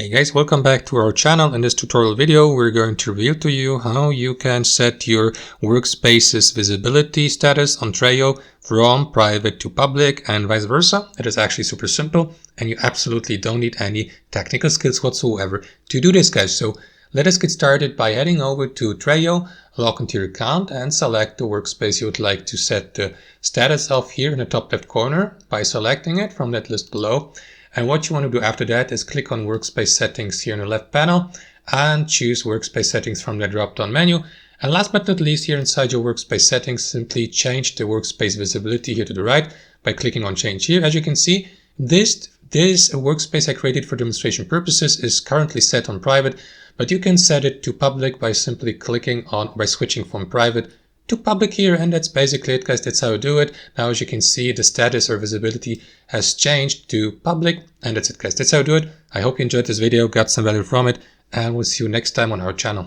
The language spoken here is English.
Hey guys, welcome back to our channel. In this tutorial video, we're going to reveal to you how you can set your Workspace's visibility status on Trello from private to public and vice versa. It is actually super simple and you absolutely don't need any technical skills whatsoever to do this, guys. So let us get started by heading over to Trello, log into your account and select the workspace you would like to set the status of here in the top left corner by selecting it from that list below. And what you want to do after that is click on Workspace Settings here in the left panel and choose Workspace Settings from the drop-down menu. And last but not least, here inside your Workspace Settings, simply change the Workspace visibility here to the right by clicking on Change here. As you can see, this workspace I created for demonstration purposes is currently set on private, but you can set it to public by simply switching from private to public here, and that's basically it, guys. That's how you do it. Now, as you can see, the status or visibility has changed to public, and that's it, guys. That's how you do it. I hope you enjoyed this video, got some value from it, and we'll see you next time on our channel.